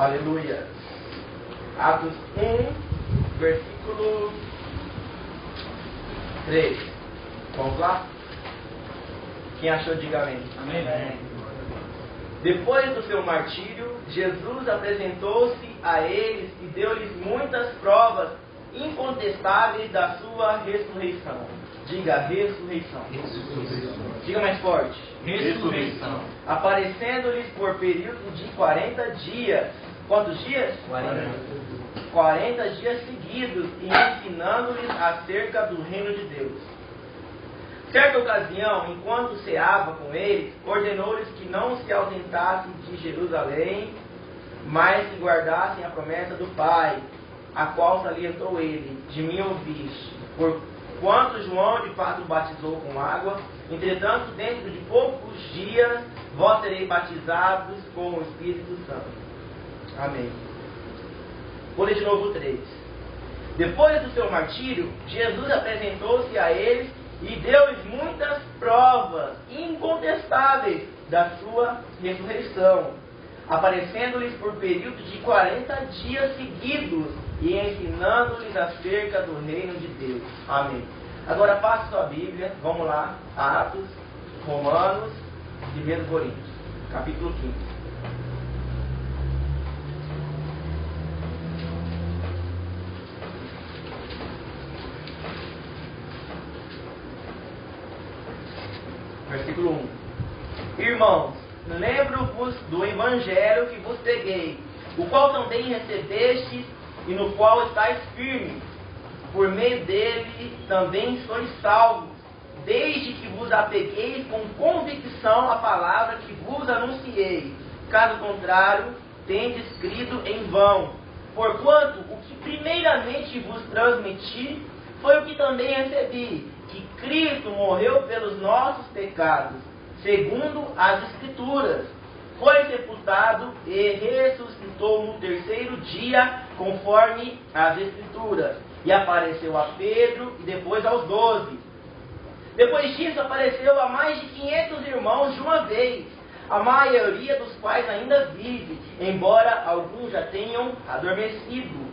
Aleluia. Atos 1, versículo 3. Vamos lá? Quem achou, diga amém. Amém. Depois do seu martírio, Jesus apresentou-se a eles e deu-lhes muitas provas incontestáveis da sua ressurreição. Diga ressurreição. Diga mais forte. Ressurreição. Aparecendo-lhes por período de 40 dias. Quantos dias? 40 dias seguidos e ensinando-lhes acerca do reino de Deus. Certa ocasião, enquanto ceava com eles, ordenou-lhes que não se ausentassem de Jerusalém, mas que guardassem a promessa do Pai, a qual salientou ele: de mim ouviste. Porquanto João de fato batizou com água, entretanto, dentro de poucos dias, vós sereis batizados com o Espírito Santo. Amém. Vou ler de novo 3. Depois do seu martírio, Jesus apresentou-se a eles e deu-lhes muitas provas incontestáveis da sua ressurreição, aparecendo-lhes por período de 40 dias seguidos e ensinando-lhes acerca do reino de Deus. Amém. Agora passe sua Bíblia, vamos lá, Atos, Romanos e 1 Coríntios, capítulo 15. Versículo 1. Irmãos, lembro-vos do evangelho que vos preguei, o qual também recebestes e no qual estáis firmes. Por meio dele também sois salvos, desde que vos apegueis com convicção à palavra que vos anunciei. Caso contrário, tendes crido em vão. Porquanto o que primeiramente vos transmiti foi o que também recebi, que Cristo morreu pelos nossos pecados, segundo as Escrituras, foi sepultado e ressuscitou no terceiro dia, conforme as Escrituras, e apareceu a Pedro e depois aos 12. Depois disso apareceu a mais de 500 irmãos de uma vez, a maioria dos quais ainda vive, embora alguns já tenham adormecido.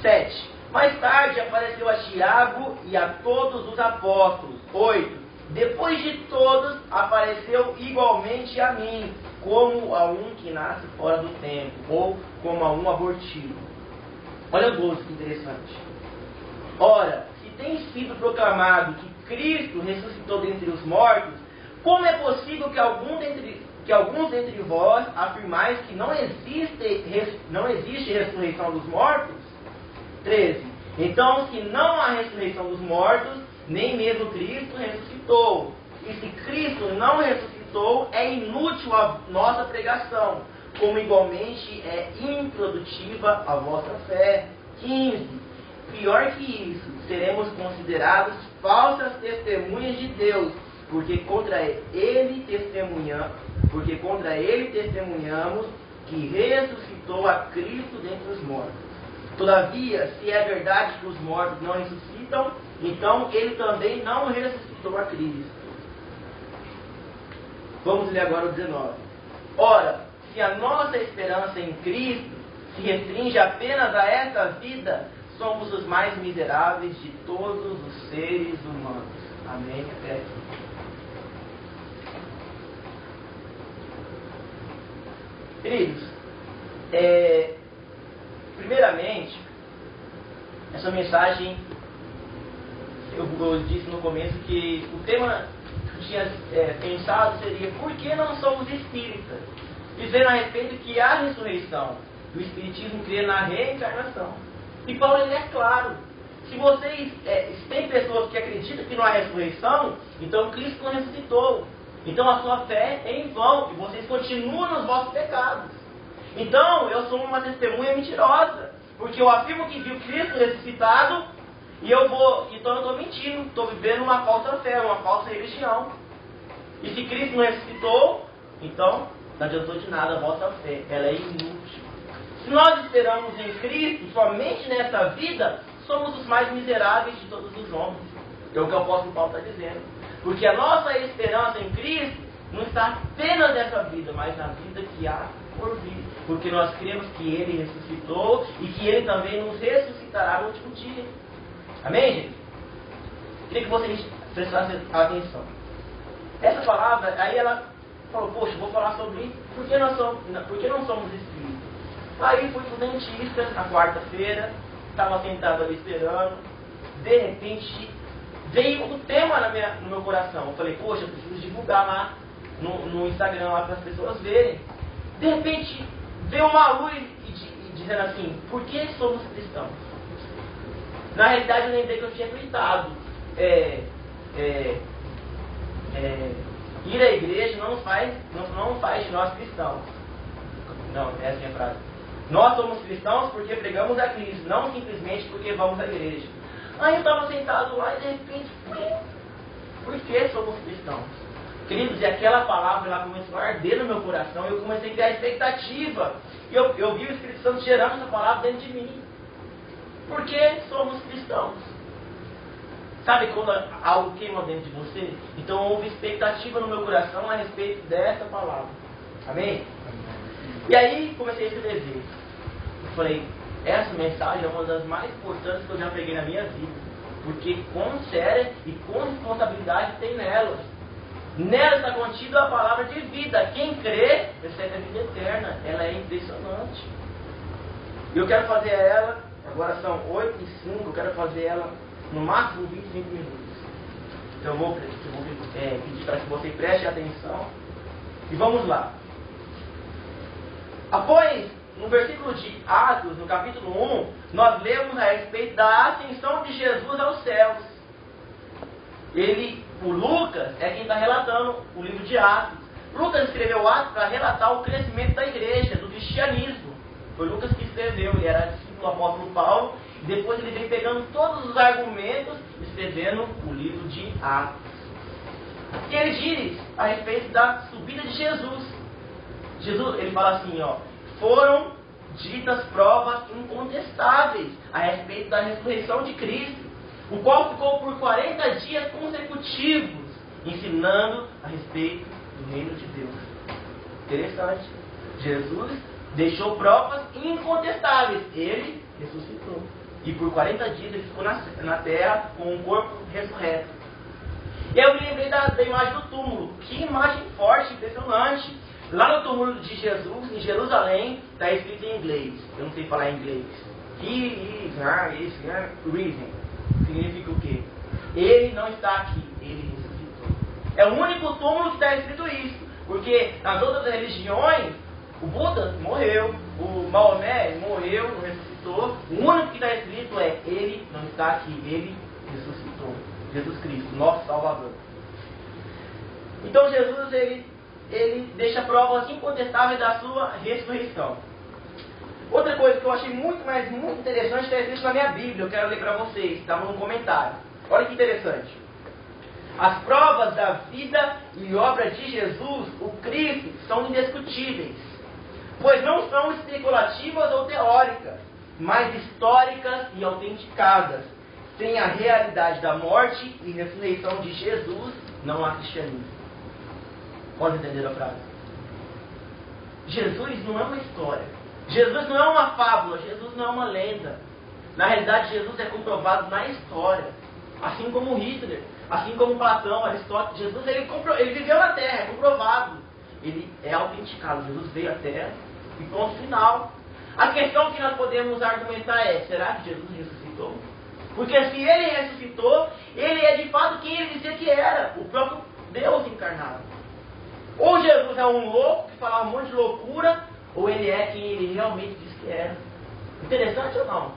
7. Mais tarde apareceu a Tiago e a todos os apóstolos. 8. Depois de todos, apareceu igualmente a mim, como a um que nasce fora do tempo, ou como a um abortivo. Olha o 12, que interessante. Ora, se tem sido proclamado que Cristo ressuscitou dentre os mortos, como é possível que alguns dentre vós afirmais que não existe ressurreição dos mortos? 13. Então, se não há ressurreição dos mortos, nem mesmo Cristo ressuscitou. E se Cristo não ressuscitou, é inútil a nossa pregação, como igualmente é improdutiva a vossa fé. 15. Pior que isso, seremos considerados falsas testemunhas de Deus, porque contra ele testemunhamos que ressuscitou a Cristo dentre os mortos. Todavia, se é verdade que os mortos não ressuscitam, então ele também não ressuscitou a Cristo. Vamos ler agora o 19. Ora, se a nossa esperança em Cristo se restringe apenas a esta vida, somos os mais miseráveis de todos os seres humanos. Amém? Até aqui. Queridos, primeiramente, essa mensagem, eu disse no começo que o tema que eu tinha pensado seria: por que não somos espíritas? Dizendo a respeito que há ressurreição. O espiritismo crê na reencarnação. E Paulo ele é claro: se vocês têm pessoas que acreditam que não há ressurreição, então Cristo não ressuscitou. Então a sua fé é em vão e vocês continuam nos vossos pecados. Então eu sou uma testemunha mentirosa, porque eu afirmo que vi o Cristo ressuscitado e então eu estou mentindo, estou vivendo uma falsa fé, uma falsa religião. E se Cristo não ressuscitou, então não adiantou de nada a vossa fé, ela é inútil. Se nós esperamos em Cristo somente nessa vida, somos os mais miseráveis de todos os homens. É o que o apóstolo Paulo está dizendo. Porque a nossa esperança em Cristo não está apenas nessa vida, mas na vida que há por vir, porque nós cremos que Ele ressuscitou e que Ele também nos ressuscitará no último dia. Amém, gente? Queria que vocês prestassem atenção. Essa palavra, aí ela falou, poxa, vou falar sobre por que não somos espíritos. Aí fui para o dentista na quarta-feira, estava sentado ali esperando, de repente veio o tema no meu coração. Eu falei, poxa, eu preciso divulgar lá no Instagram lá para as pessoas verem. De repente veio uma luz dizendo assim, por que somos cristãos? Na realidade eu lembrei que eu tinha gritado, ir à igreja não faz de nós cristãos. Não, essa é a minha frase. Nós somos cristãos porque pregamos a Cristo, não simplesmente porque vamos à igreja. Aí eu estava sentado lá e de repente, por que somos cristãos? Queridos, e aquela palavra ela começou a arder no meu coração, e eu comecei a criar expectativa. E eu vi o Espírito Santo gerando essa palavra dentro de mim. Por que somos cristãos? Sabe quando algo queima dentro de você? Então houve expectativa no meu coração a respeito dessa palavra. Amém? E aí comecei a escrever. Eu falei, essa mensagem é uma das mais importantes que eu já peguei na minha vida. Porque quão séria e quão responsabilidade tem nela. Nela está contida a palavra de vida. Quem crê, recebe a vida eterna. Ela é impressionante. E eu quero fazer ela, agora são 8h05, eu quero fazer ela no máximo 25 minutos. Então eu vou pedir para que você preste atenção. E vamos lá. Após, no versículo de Atos, no capítulo 1, nós lemos a respeito da ascensão de Jesus aos céus. O Lucas é quem está relatando o livro de Atos. Lucas escreveu Atos para relatar o crescimento da igreja, do cristianismo. Foi Lucas que escreveu, ele era discípulo do apóstolo Paulo, e depois ele veio pegando todos os argumentos, escrevendo o livro de Atos. E ele diz a respeito da subida de Jesus. Jesus, ele fala assim, foram ditas provas incontestáveis a respeito da ressurreição de Cristo, o qual ficou por 40 dias consecutivos ensinando a respeito do reino de Deus. Interessante. Jesus deixou provas incontestáveis. Ele ressuscitou. E por 40 dias ele ficou na terra com um corpo ressurreto. E aí eu me lembrei da imagem do túmulo. Que imagem forte, impressionante. Lá no túmulo de Jesus, em Jerusalém, está escrito em inglês. Eu não sei falar em inglês. He is risen. Significa o quê? Ele não está aqui, ele ressuscitou. É o único túmulo que está escrito isso. Porque nas outras religiões, o Buda morreu, o Maomé morreu, não ressuscitou. O único que está escrito é, ele não está aqui, ele ressuscitou. Jesus Cristo, nosso Salvador. Então Jesus, ele deixa provas incontestáveis da sua ressurreição. Outra coisa que eu achei muito interessante está escrito na minha Bíblia, eu quero ler para vocês, estava no comentário. Olha que interessante. As provas da vida e obra de Jesus, o Cristo, são indiscutíveis, pois não são especulativas ou teóricas, mas históricas e autenticadas. Sem a realidade da morte e ressurreição de Jesus, não há cristianismo. Pode entender a frase? Jesus não é uma história. Jesus não é uma fábula. Jesus não é uma lenda. Na realidade, Jesus é comprovado na história. Assim como Hitler, assim como Platão, Aristóteles. Jesus ele viveu na Terra, é comprovado. Ele é autenticado. Jesus veio à Terra e ponto final. A questão que nós podemos argumentar é, será que Jesus ressuscitou? Porque se ele ressuscitou, ele é de fato quem ele dizia que era, o próprio Deus encarnado. Ou Jesus é um louco que falava um monte de loucura, ou ele é quem ele realmente diz que era. Interessante ou não?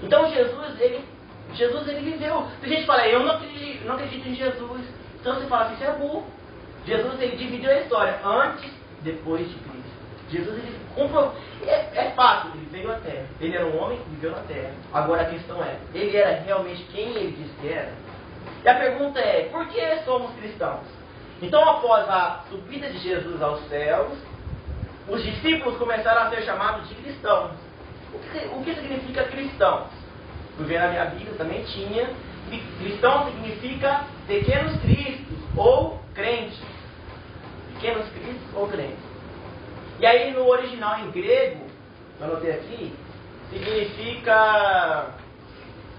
Então Jesus ele viveu. Tem gente que fala, eu não acredito em Jesus. Então você fala assim, você é burro. Jesus ele dividiu a história antes, depois de Cristo. Jesus ele comprou. É fácil, ele veio à Terra. Ele era um homem que viveu na Terra. Agora a questão é, ele era realmente quem ele disse que era? E a pergunta é, por que somos cristãos? Então após a subida de Jesus aos céus, os discípulos começaram a ser chamados de cristãos. O que significa cristãos? Porque na minha Bíblia também tinha. Cristão significa pequenos cristos ou crentes. Pequenos cristos ou crentes. E aí no original em grego, eu anotei aqui, significa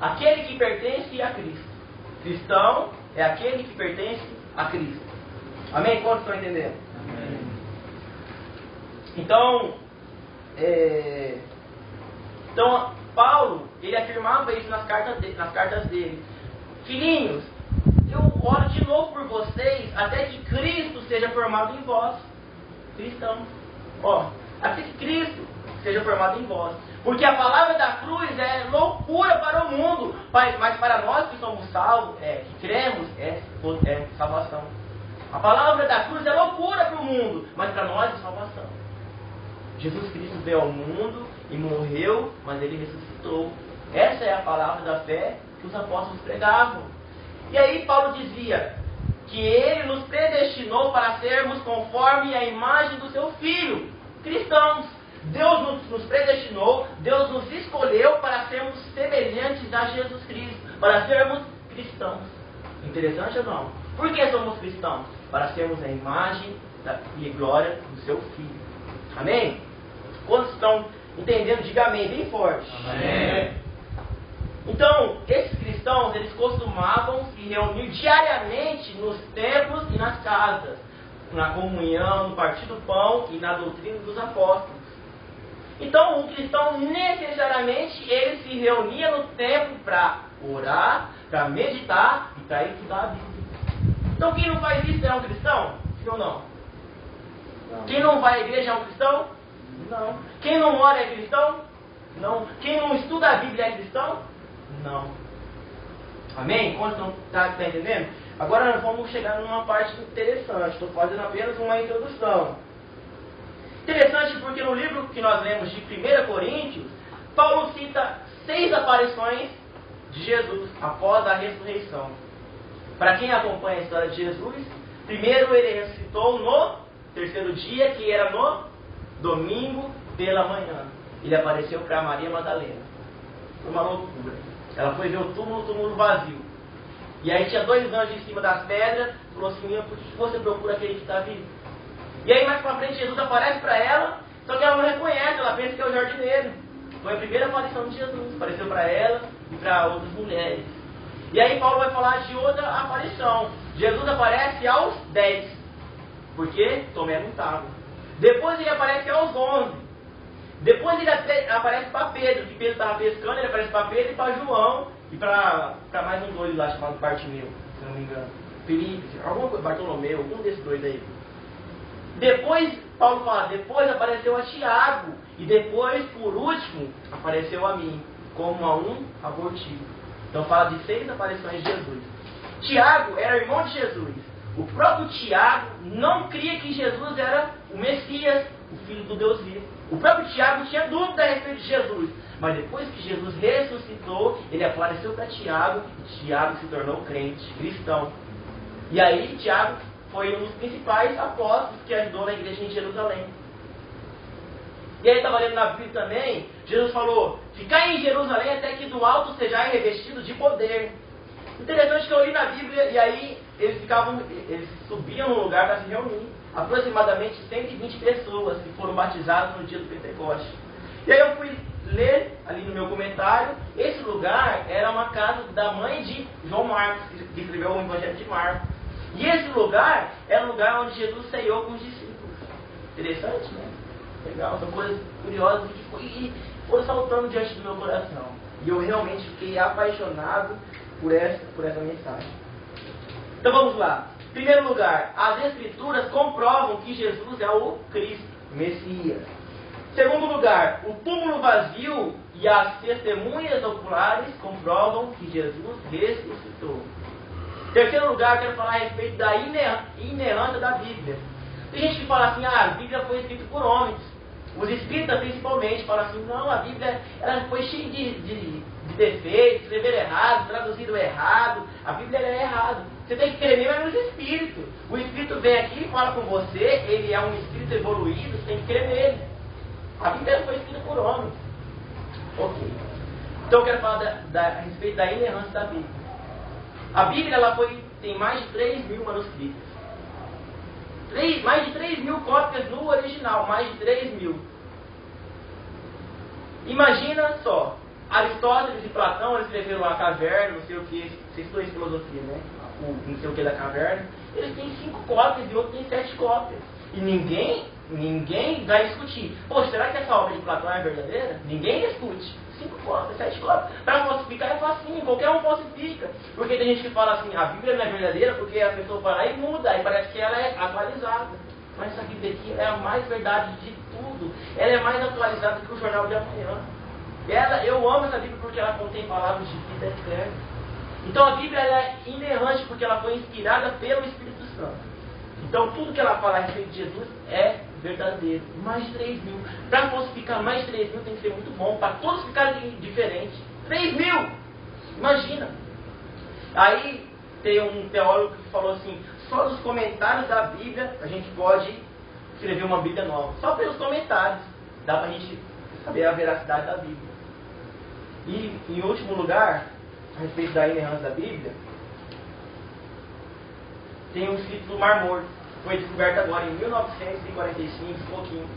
aquele que pertence a Cristo. Cristão é aquele que pertence a Cristo. Amém? Quantos estão entendendo? Amém. Então, Paulo, ele afirmava isso nas cartas dele. Filhinhos, eu oro de novo por vocês, até que Cristo seja formado em vós. Cristãos. Até que Cristo seja formado em vós. Porque a palavra da cruz é loucura para o mundo, mas para nós que somos salvos, que cremos, é salvação. A palavra da cruz é loucura para o mundo, mas para nós é salvação. Jesus Cristo veio ao mundo e morreu, mas ele ressuscitou. Essa é a palavra da fé que os apóstolos pregavam. E aí Paulo dizia que ele nos predestinou para sermos conforme a imagem do seu Filho, cristãos. Deus nos predestinou, Deus nos escolheu para sermos semelhantes a Jesus Cristo, para sermos cristãos. Interessante ou não? Por que somos cristãos? Para sermos a imagem e glória do seu Filho. Amém? Quantos estão entendendo? Diga amém, bem forte. Amém. Então, esses cristãos, eles costumavam se reunir diariamente nos templos e nas casas, na comunhão, no partir do pão e na doutrina dos apóstolos. Então, o cristão, necessariamente, ele se reunia no templo para orar, para meditar e para estudar a Bíblia. Então, quem não faz isso é um cristão? Sim ou não? Quem não vai à igreja é um cristão? Não. Quem não ora é cristão? Não. Quem não estuda a Bíblia é cristão? Não. Amém? Quantos está entendendo? Agora nós vamos chegar numa parte interessante. Estou fazendo apenas uma introdução. Interessante porque no livro que nós lemos de 1 Coríntios, Paulo cita 6 aparições de Jesus após a ressurreição. Para quem acompanha a história de Jesus, primeiro ele ressuscitou no terceiro dia, que era no domingo pela manhã. Ele apareceu para Maria Madalena. Foi uma loucura. Ela foi ver o túmulo vazio. E aí tinha 2 anjos em cima das pedras, falou assim: por que você procura aquele que está vivo? E aí mais pra frente Jesus aparece para ela, só que ela não reconhece, ela pensa que é o jardineiro. Foi a primeira aparição de Jesus, apareceu para ela e para outras mulheres. E aí Paulo vai falar de outra aparição. Jesus aparece aos 10, porque Tomé não estava. Depois ele aparece aos 11. Depois ele aparece para Pedro, que Pedro estava pescando, ele aparece para Pedro e para João, e para mais um doido lá chamado Bartimeu, se não me engano. Felipe, Bartolomeu, algum desses dois aí. Depois, Paulo fala, depois apareceu a Tiago, e depois, por último, apareceu a mim, como a um abortivo. Então fala de 6 aparições de Jesus. Tiago era irmão de Jesus. O próprio Tiago não cria que Jesus era o Messias, o Filho do Deus vivo. O próprio Tiago tinha dúvida a respeito de Jesus. Mas depois que Jesus ressuscitou, ele apareceu para Tiago, e Tiago se tornou crente, cristão. E aí Tiago foi um dos principais apóstolos que ajudou na igreja em Jerusalém. E aí estava lendo na Bíblia também, Jesus falou: ficai em Jerusalém até que do alto sejais revestidos de poder. Interessante que eu li na Bíblia, e aí eles subiam no lugar para se reunir. Aproximadamente 120 pessoas que foram batizadas no dia do Pentecoste. E aí eu fui ler ali no meu comentário, esse lugar era uma casa da mãe de João Marcos, que escreveu o Evangelho de Marcos. E esse lugar era o lugar onde Jesus ceiou com os discípulos. Interessante, né? Legal, são coisas curiosas que foram saltando diante do meu coração. E eu realmente fiquei apaixonado por essa mensagem. Então vamos lá. Em primeiro lugar, as Escrituras comprovam que Jesus é o Cristo, o Messias. Em segundo lugar, o túmulo vazio e as testemunhas oculares comprovam que Jesus ressuscitou. Em terceiro lugar, quero falar a respeito da inerrância da Bíblia. Tem gente que fala assim: a Bíblia foi escrita por homens. Os espíritas principalmente falam assim: não, a Bíblia ela foi cheia de defeitos, escreveram errado, traduziram errado, a Bíblia é errada. Você tem que crer mesmo no Espírito. O Espírito vem aqui e fala com você, ele é um Espírito evoluído, você tem que crer nele. A Bíblia foi escrita por homens. Ok. Então eu quero falar a respeito da inerrância da Bíblia. A Bíblia tem mais de 3.000 manuscritos. Mais de 3.000 cópias no original, mais de 3.000. Imagina só, Aristóteles e Platão escreveram A Caverna, não sei o que, vocês estão em filosofia, né? O não sei o que da caverna. Eles têm 5 cópias e outro tem 7 cópias. E ninguém vai discutir. Poxa, será que essa obra de Platão é verdadeira? Ninguém discute. 5 cópias, 7 cópias. Para falsificar é facinho, qualquer um falsifica. Porque tem gente que fala assim, a Bíblia não é verdadeira porque a pessoa vai lá e muda, e parece que ela é atualizada. Mas essa Bíblia aqui é a mais verdade de tudo. Ela é mais atualizada que o Jornal de Amanhã. Eu amo essa Bíblia porque ela contém palavras de vida eterna. Então a Bíblia ela é inerrante porque ela foi inspirada pelo Espírito Santo. Então tudo que ela fala a respeito de Jesus é verdadeiro. Mais de 3.000. Para falsificar mais de 3.000 tem que ser muito bom. Para todos ficarem diferentes. 3.000! Imagina! Aí tem um teólogo que falou assim, só dos comentários da Bíblia a gente pode escrever uma Bíblia nova. Só pelos comentários dá para a gente saber a veracidade da Bíblia. E em último lugar, a respeito da inerrância da Bíblia, tem o escrito do Mar Morto. Foi descoberto agora em 1945, pouquinho.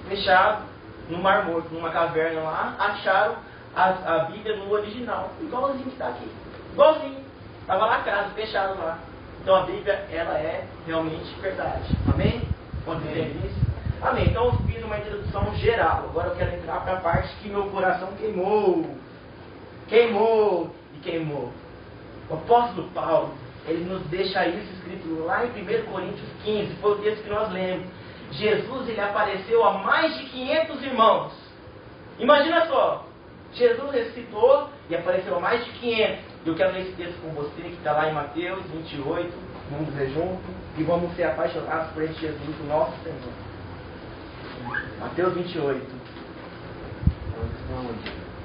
Fechado no Mar Morto, numa caverna lá, acharam a Bíblia no original. Igualzinho que está aqui. Igualzinho. Estava lacrado, fechado lá. Então a Bíblia, ela é realmente verdade. Amém? Quando entende isso? Amém. Então eu fiz uma introdução geral. Agora eu quero entrar para a parte que meu coração queimou. Queimou e queimou. O apóstolo Paulo, ele nos deixa isso escrito lá em 1 Coríntios 15. Foi o texto que nós lemos. Jesus, ele apareceu a mais de 500 irmãos. Imagina só. Jesus ressuscitou e apareceu a mais de 500. Eu quero ler esse texto com você, que está lá em Mateus 28. Vamos ler junto. E vamos ser apaixonados por esse Jesus, o nosso Senhor. Mateus 28.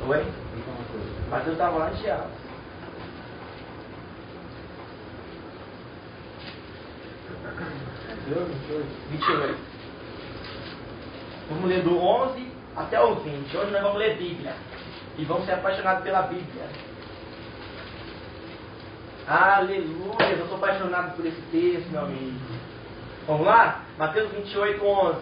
Oi? Mateus estava lá em Tiago. Mateus 28. Vamos ler do 11 até o 20. Hoje nós vamos ler Bíblia. E vamos ser apaixonados pela Bíblia. Aleluia! Eu sou apaixonado por esse texto, meu amigo. Vamos lá? Mateus 28, 11.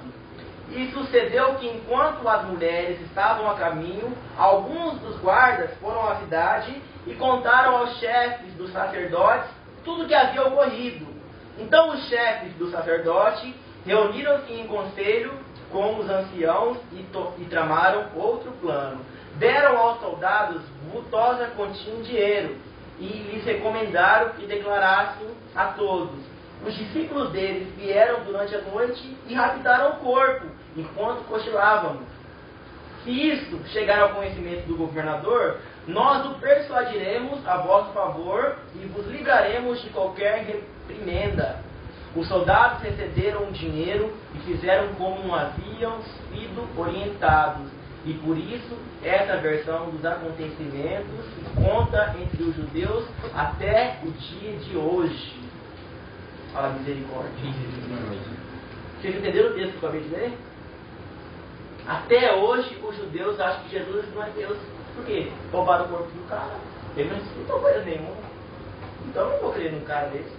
E sucedeu que enquanto as mulheres estavam a caminho, alguns dos guardas foram à cidade e contaram aos chefes dos sacerdotes tudo o que havia ocorrido. Então os chefes do sacerdote reuniram-se em conselho com os anciãos e tramaram outro plano. Deram aos soldados vultosa quantia em dinheiro e lhes recomendaram que declarassem a todos. Os discípulos deles vieram durante a noite e raptaram o corpo, enquanto cochilávamos. Se isto chegar ao conhecimento do governador, nós o persuadiremos a vosso favor e vos livraremos de qualquer reprimenda. Os soldados receberam o dinheiro e fizeram como não haviam sido orientados. E por isso, essa versão dos acontecimentos se conta entre os judeus até o dia de hoje. Fala misericórdia. Vocês entenderam o texto que eu acabei de ler? Até hoje, os judeus acham que Jesus não é Deus. Por quê? Roubaram o corpo do cara. Ele não escutou coisa nenhuma. Então eu não vou crer num cara desse.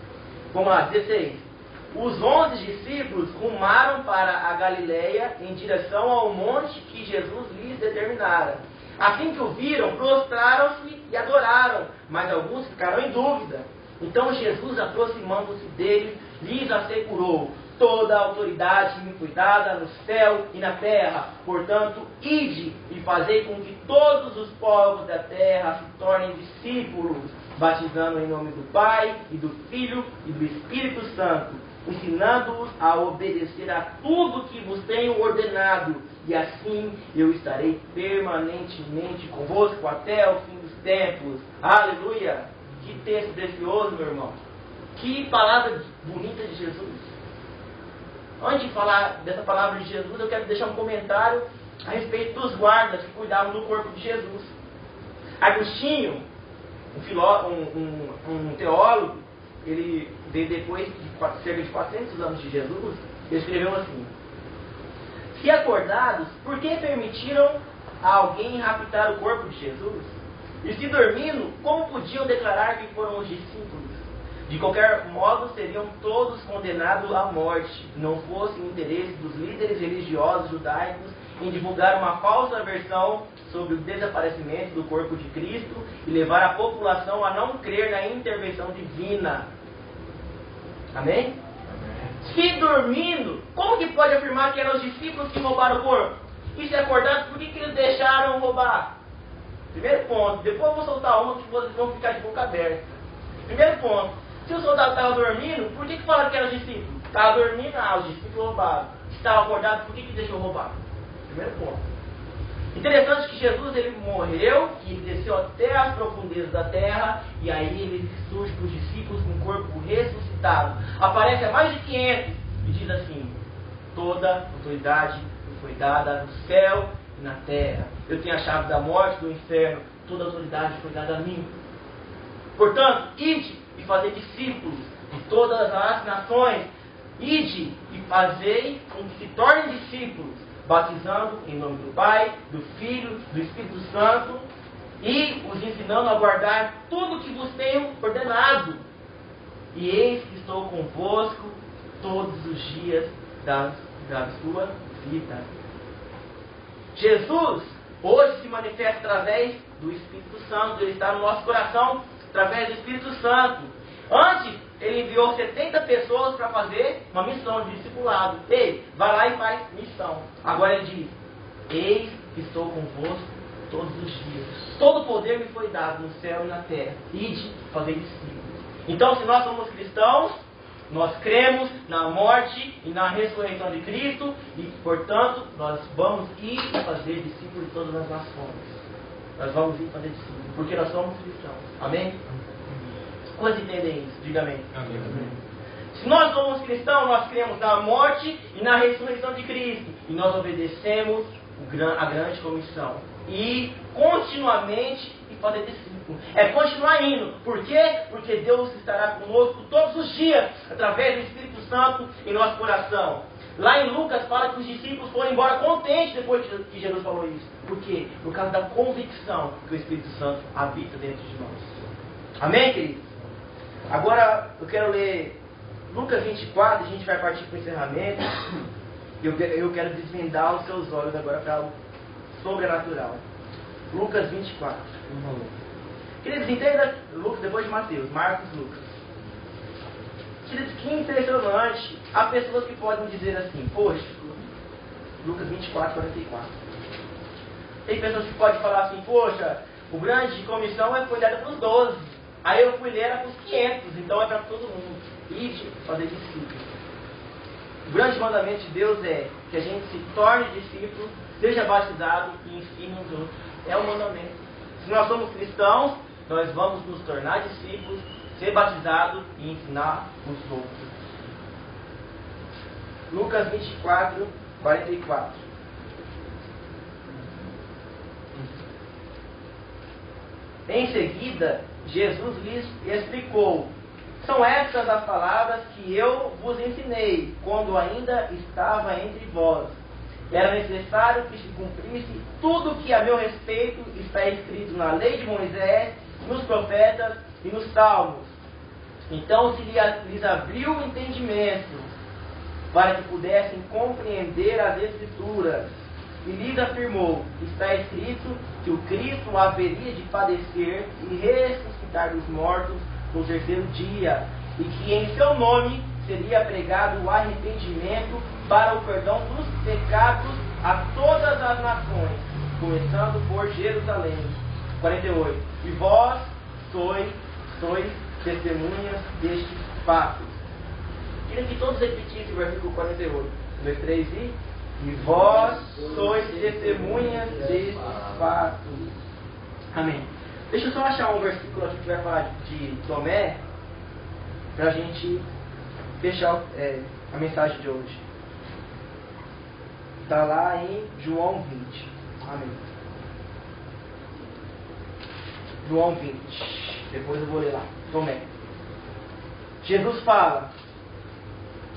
Vamos lá, 16. Os 11 discípulos rumaram para a Galileia em direção ao monte que Jesus lhes determinara. Assim que o viram, prostraram-se e adoraram, mas alguns ficaram em dúvida. Então Jesus, aproximando-se deles, lhes assegurou: toda a autoridade me foi dada no céu e na terra. Portanto, ide e fazei com que todos os povos da terra se tornem discípulos, batizando em nome do Pai e do Filho e do Espírito Santo, ensinando-os a obedecer a tudo que vos tenho ordenado, e assim eu estarei permanentemente convosco até o fim dos tempos. Aleluia! Que texto precioso, meu irmão! Que palavra bonita de Jesus! Antes de falar dessa palavra de Jesus, eu quero deixar um comentário a respeito dos guardas que cuidavam do corpo de Jesus. Agostinho, um teólogo, ele veio depois de cerca de 400 anos de Jesus, ele escreveu assim: se acordados, por que permitiram a alguém raptar o corpo de Jesus? E se dormindo, como podiam declarar que foram os discípulos? De qualquer modo, seriam todos condenados à morte, não fosse o interesse dos líderes religiosos judaicos em divulgar uma falsa versão sobre o desaparecimento do corpo de Cristo e levar a população a não crer na intervenção divina. Amém? Se dormindo, como que pode afirmar que eram os discípulos que roubaram o corpo? E se acordados, por que eles deixaram roubar? Primeiro ponto. Depois eu vou soltar uma que vocês vão ficar de boca aberta. Primeiro ponto. Se o soldado estava dormindo, por que falaram que eram os discípulos? Estava dormindo, os discípulos roubaram. Se estava acordado, por que deixou roubar? Primeiro ponto. Interessante que Jesus ele morreu, que ele desceu até as profundezas da terra, e aí ele surge para os discípulos com o corpo ressuscitado. Aparece a mais de 500 e diz assim: toda autoridade me foi dada no céu e na terra. Eu tenho a chave da morte, do inferno. Toda autoridade foi dada a mim. Portanto, ide e fazei discípulos de todas as nações. Ide e fazei com que se tornem discípulos, batizando em nome do Pai, do Filho, do Espírito Santo, e os ensinando a guardar tudo que vos tenho ordenado. E eis que estou convosco todos os dias da sua vida. Jesus hoje se manifesta através do Espírito Santo. Ele está no nosso coração através do Espírito Santo. Antes, ele enviou 70 pessoas para fazer uma missão de discipulado. Ei, vai lá e faz missão. Agora ele diz: eis que estou convosco todos os dias. Todo poder me foi dado no céu e na terra. Ide fazer discípulos. Então, se nós somos cristãos, nós cremos na morte e na ressurreição de Cristo, e, portanto, nós vamos ir fazer discípulos de todas as nações. Nós vamos ir fazer discípulos, porque nós somos cristãos. Amém? Quantos entendem isso? Diga amém. Amém. Se nós somos cristãos, nós cremos na morte e na ressurreição de Cristo, e nós obedecemos a grande comissão. E continuamente e fazer discípulos. É continuar indo. Por quê? Porque Deus estará conosco todos os dias, através do Espírito Santo em nosso coração. Lá em Lucas fala que os discípulos foram embora contentes depois que Jesus falou isso. Por quê? Por causa da convicção que o Espírito Santo habita dentro de nós. Amém, queridos? Agora eu quero ler Lucas 24, a gente vai partir para o encerramento. Eu quero desvendar os seus olhos agora para o sobrenatural. Lucas 24. Queridos, entenda Lucas depois de Mateus, Marcos, Lucas. Queridos, que impressionante. Há pessoas que podem dizer assim: poxa, Lucas 24, 44. Tem pessoas que podem falar assim: poxa, o grande comissão foi dada para os 12. Aí eu fui ler, era para os 500, então é para todo mundo. Ide fazer discípulos. O grande mandamento de Deus é que a gente se torne discípulo, seja batizado e ensine os outros. É o mandamento. Se nós somos cristãos, nós vamos nos tornar discípulos, ser batizados e ensinar os outros. Lucas 24, 44. Em seguida, Jesus lhes explicou: são estas as palavras que eu vos ensinei, quando ainda estava entre vós. Era necessário que se cumprisse tudo que a meu respeito está escrito na lei de Moisés, nos profetas e nos salmos. Então se lhes abriu o entendimento, para que pudessem compreender as Escrituras. E lhes afirmou: está escrito que o Cristo haveria de padecer e ressuscitar dos mortos no terceiro dia, e que em seu nome seria pregado o arrependimento para o perdão dos pecados a todas as nações, começando por Jerusalém. 48. E vós sois testemunhas destes fatos. Queria que todos repetissem o versículo 48. 1, 2, 3 e vós sois testemunhas destes fatos. Amém. Deixa eu só achar um versículo aqui que vai falar de Tomé, para a gente fechar a mensagem de hoje. Está lá em João 20. Amém. João 20. Depois eu vou ler lá. Tomé. Jesus fala.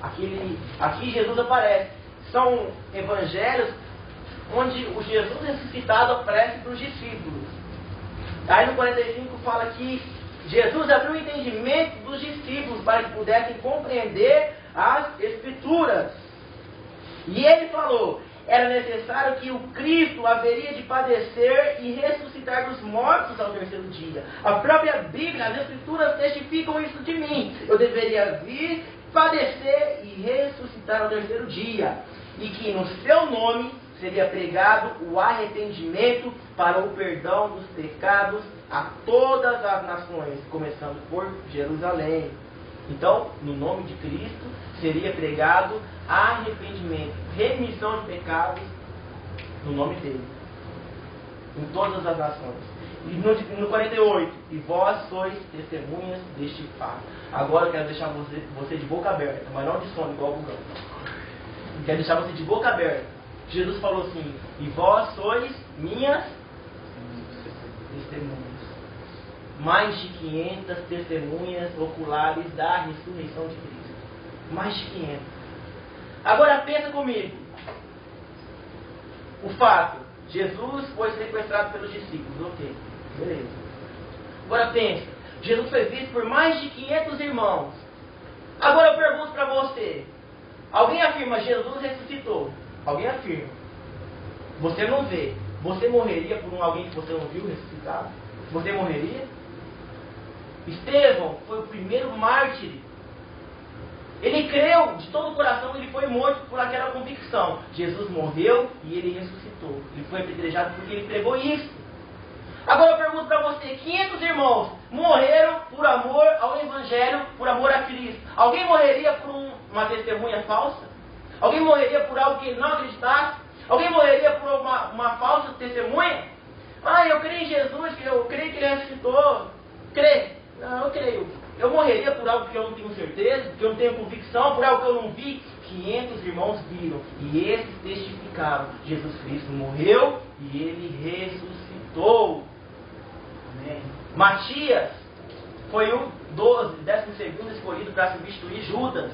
Aqui Jesus aparece. São evangelhos onde o Jesus ressuscitado aparece para os discípulos. Aí no 45 fala que Jesus abriu o entendimento dos discípulos para que pudessem compreender as Escrituras. E ele falou: era necessário que o Cristo haveria de padecer e ressuscitar dos mortos ao terceiro dia. A própria Bíblia, as Escrituras testificam isso de mim. Eu deveria vir, padecer e ressuscitar ao terceiro dia. E que no seu nome seria pregado o arrependimento para o perdão dos pecados a todas as nações, começando por Jerusalém. Então, no nome de Cristo, seria pregado arrependimento, remissão de pecados, no nome dele, em todas as nações. E no 48, e vós sois testemunhas deste fato. Agora eu quero deixar você de boca aberta, mas não de sono igual o Bugão. Quero deixar você de boca aberta. Jesus falou assim: e vós sois minhas testemunhas. Mais de 500 testemunhas oculares da ressurreição de Cristo. Mais de 500. Agora pensa comigo. O fato: Jesus foi sequestrado pelos discípulos. Ok, beleza. Agora pensa: Jesus foi visto por mais de 500 irmãos. Agora eu pergunto para você: alguém afirma Jesus ressuscitou? Alguém afirma. Você não vê. Você morreria por alguém que você não viu ressuscitado? Você morreria? Estevão foi o primeiro mártir. Ele creu de todo o coração, ele foi morto por aquela convicção. Jesus morreu e ele ressuscitou. Ele foi apedrejado porque ele pregou isso. Agora eu pergunto para você: 500 irmãos morreram por amor ao Evangelho, por amor a Cristo. Alguém morreria por uma testemunha falsa? Alguém morreria por algo que ele não acreditasse? Alguém morreria por uma falsa testemunha? Ah, eu creio em Jesus, eu creio que ele ressuscitou. Crê? Não, eu creio. Eu morreria por algo que eu não tenho certeza, que eu não tenho convicção, por algo que eu não vi. 500 irmãos viram e esses testificaram: Jesus Cristo morreu e ele ressuscitou. Amém. Matias foi o 12º escolhido para substituir Judas.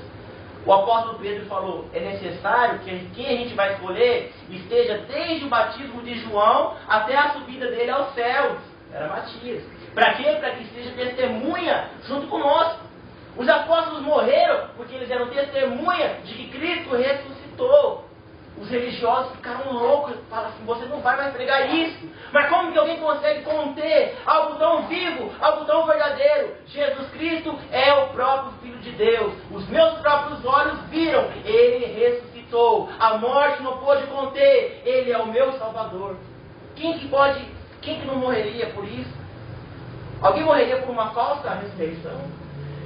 O apóstolo Pedro falou: é necessário que quem a gente vai escolher esteja desde o batismo de João até a subida dele aos céus. Era Matias. Para quê? Para que seja testemunha junto conosco. Os apóstolos morreram porque eles eram testemunha de que Cristo ressuscitou. Os religiosos ficaram loucos, falaram assim: você não vai mais pregar isso. Mas como que alguém consegue conter algo tão vivo, algo tão verdadeiro? Jesus Cristo é o próprio Filho de Deus. Os meus próprios olhos viram, ele ressuscitou. A morte não pôde conter, ele é o meu Salvador. Quem que não morreria por isso? Alguém morreria por uma falsa ressurreição?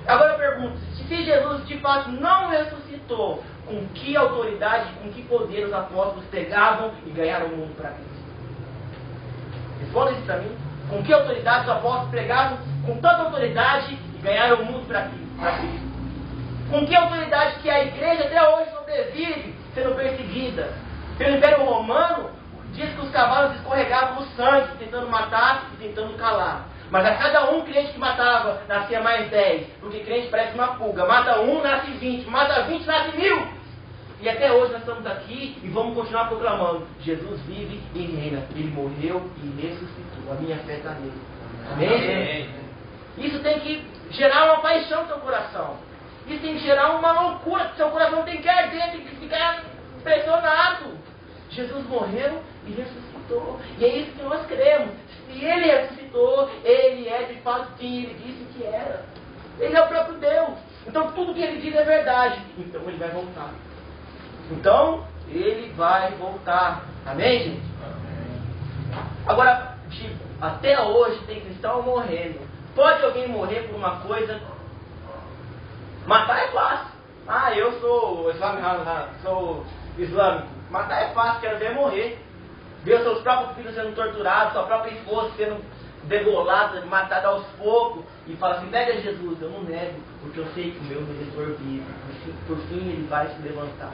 Agora eu pergunto: se Jesus de fato não ressuscitou, com que autoridade, com que poder os apóstolos pegavam e ganharam o mundo para Cristo? Responda isso para mim. Com que autoridade os apóstolos pregavam com tanta autoridade e ganharam o mundo para Cristo? Com que autoridade que a igreja até hoje sobrevive sendo perseguida? Pelo Império Romano, diz que os cavalos escorregavam o sangue, tentando matar e tentando calar. Mas a cada um crente que matava, nascia mais 10. Porque crente parece uma pulga. Mata um, nasce 20. Mata 20, nasce 1000. E até hoje nós estamos aqui e vamos continuar proclamando: Jesus vive e reina. Ele morreu e ressuscitou. A minha fé está nele. Amém? Isso tem que gerar uma paixão no seu coração. Isso tem que gerar uma loucura. Seu coração tem que arder, tem que ficar impressionado. Jesus morreu e ressuscitou. E é isso que nós cremos. Se ele ressuscitou, ele é de fato quem ele disse que era. Ele é o próprio Deus. Então tudo que ele diz é verdade. Então ele vai voltar. Então ele vai voltar. Amém, gente? Amém. Agora, até hoje tem cristão morrendo. Pode alguém morrer por uma coisa? Matar é fácil. Ah, eu sou islâmico. Matar é fácil, quero ver morrer. Ver os seus próprios filhos sendo torturados, sua própria esposa sendo degolada, matada aos poucos. E fala assim: nega Jesus. Eu não nego, porque eu sei que o meu Redentor vive. Por fim ele vai se levantar.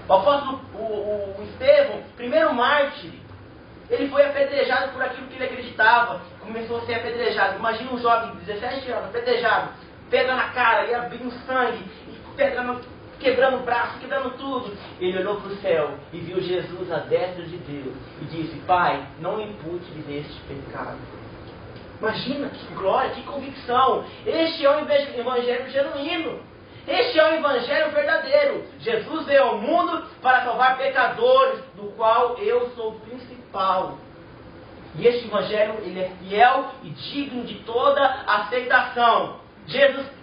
O apóstolo, o Estevão, primeiro mártir, ele foi apedrejado por aquilo que ele acreditava. Começou a ser apedrejado. Imagina um jovem de 17 anos, apedrejado, pedra na cara, e abrindo sangue, e pedra quebrando o braço, quebrando tudo. Ele olhou para o céu e viu Jesus à destra de Deus e disse: Pai, não impute-lhes este pecado. Imagina que glória, que convicção. Este é o evangelho genuíno. Este é o evangelho verdadeiro. Jesus veio ao mundo para salvar pecadores, do qual eu sou o principal. E este evangelho, ele é fiel e digno de toda aceitação.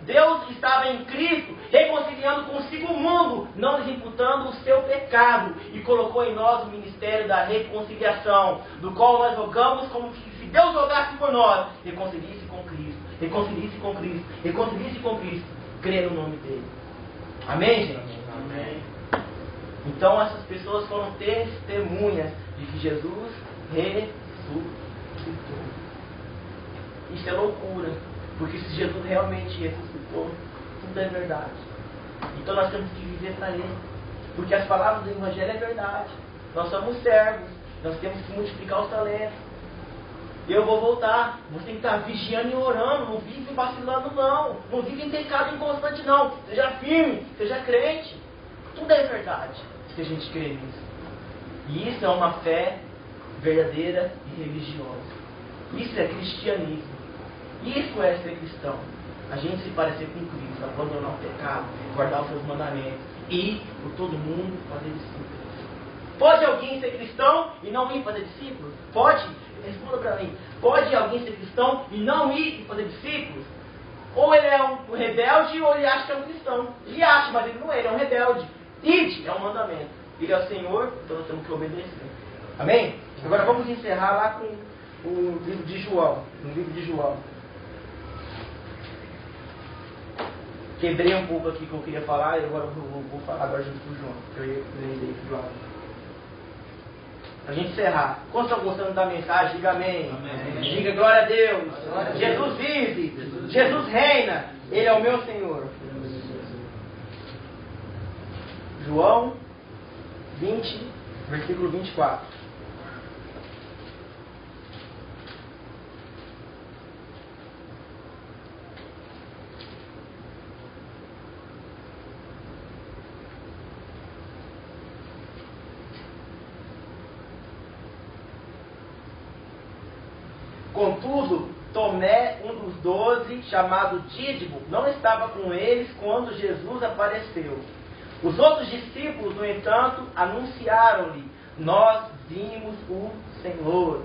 Deus estava em Cristo, reconciliando consigo o mundo, não lhes imputando o seu pecado, e colocou em nós o ministério da reconciliação, do qual nós rogamos como se Deus rogasse por nós: reconcilie-se com Cristo, reconcilie-se com Cristo, reconcilie-se com Cristo. Crê no nome dele. Amém, gente? Amém. Então essas pessoas foram testemunhas de que Jesus ressuscitou. Isso é loucura, porque se Jesus realmente ressuscitou, tudo é verdade. Então nós temos que viver para Ele, porque as palavras do Evangelho é verdade. Nós somos servos, nós temos que multiplicar os talentos. Eu vou voltar. Você tem que estar vigiando e orando. Não vive vacilando, não. Não vive em pecado inconstante, não. Seja firme, seja crente. Tudo é verdade, se a gente crê nisso. E isso é uma fé verdadeira e religiosa. Isso é cristianismo. Isso é ser cristão. A gente se parecer com Cristo, abandonar o pecado, guardar os seus mandamentos e por todo mundo fazer discípulos. Pode alguém ser cristão e não ir fazer discípulos? Pode? Responda para mim. Pode alguém ser cristão e não ir fazer discípulos? Ou ele é um rebelde ou ele acha que é um cristão. Ele acha, mas ele não é, ele é um rebelde. Ide é um mandamento. Ele é o Senhor, então nós temos que obedecer. Amém? Agora vamos encerrar lá com o livro de João. No livro de João. Quebrei um pouco aqui que eu queria falar e agora vou falar agora junto com o João. Eu ia ler João. Para a gente encerrar. Quantos estão gostando da mensagem? Diga amém. Amém. Diga glória a Deus. Glória a Jesus Deus. Vive. Jesus reina. Ele é o meu Senhor. João 20, versículo 24. Contudo, Tomé, um dos 12, chamado Dídimo, não estava com eles quando Jesus apareceu. Os outros discípulos, no entanto, anunciaram-lhe: nós vimos o Senhor.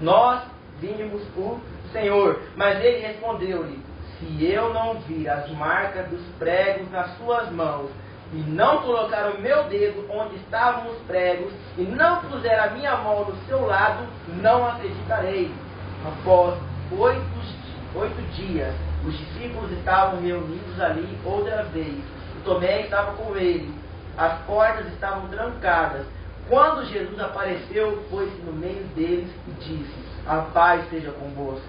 Nós vimos o Senhor. Mas ele respondeu-lhe: se eu não vir as marcas dos pregos nas suas mãos, e não colocar o meu dedo onde estavam os pregos, e não puser a minha mão no seu lado, não acreditarei. Após 8 dias, os discípulos estavam reunidos ali outra vez. O Tomé estava com ele. As portas estavam trancadas. Quando Jesus apareceu, pôs-se no meio deles e disse: a paz seja convosco.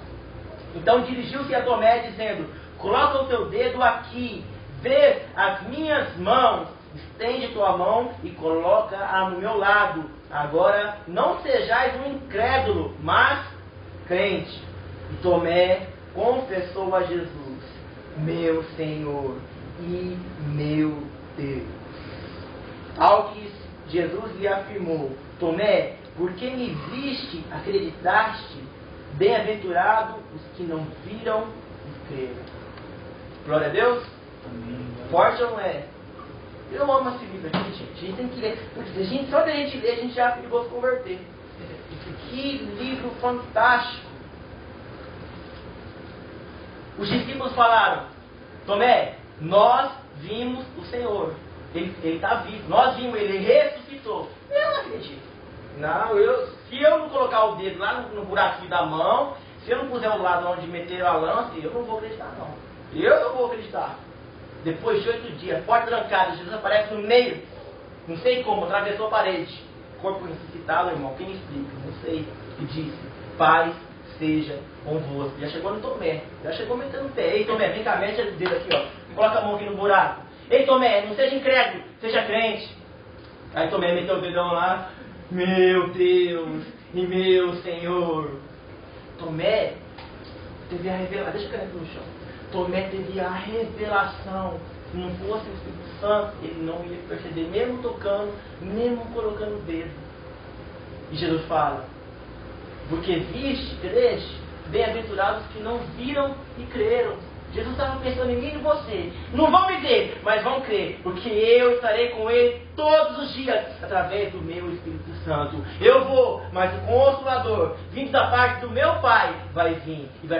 Então dirigiu-se a Tomé, dizendo: coloca o teu dedo aqui, vê as minhas mãos, estende tua mão e coloca-a no meu lado. Agora não sejais um incrédulo, mas crente. E Tomé confessou a Jesus: meu Senhor e meu Deus. Ao que Jesus lhe afirmou: Tomé, porque me viste, acreditaste? Bem-aventurado os que não viram e creram. Glória a Deus. Amém. Forte ou não é? Eu amo esse livro aqui, gente. A gente tem que ler. Só que a gente lê, a gente já é perigoso converter. Que livro fantástico. Os discípulos falaram: Tomé, nós vimos o Senhor. Ele está vivo. Nós vimos, ele ressuscitou. Eu não acredito. Não, se eu não colocar o dedo lá no buraquinho da mão, se eu não puser o lado onde meteram a lança, eu não vou acreditar, não. Eu não vou acreditar. Depois de 8 dias, porta trancada, Jesus aparece no meio. Não sei como, atravessou a parede. Corpo ressuscitado, irmão, quem explica? Não sei. E disse: paz seja convosco. Já chegou no Tomé. Já chegou metendo o pé. Ei, Tomé, vem cá, mete o dedo aqui, ó. Coloca a mão aqui no buraco. Ei, Tomé, não seja incrédulo, seja crente. Aí Tomé meteu o dedão lá. Meu Deus e meu Senhor. Tomé teve a revelação. Deixa eu cair no chão. Tomé teve a revelação. Se não fosse o Espírito Santo, ele não ia perceber, mesmo tocando, mesmo colocando o dedo. E Jesus fala: porque viste, creste? bem-aventurados que não viram e creram. Jesus estava pensando em mim e em você. Não vão me ver, mas vão crer, porque eu estarei com ele todos os dias, através do meu Espírito Santo. Eu vou, mas o Consolador, vindo da parte do meu Pai, vai vir e vai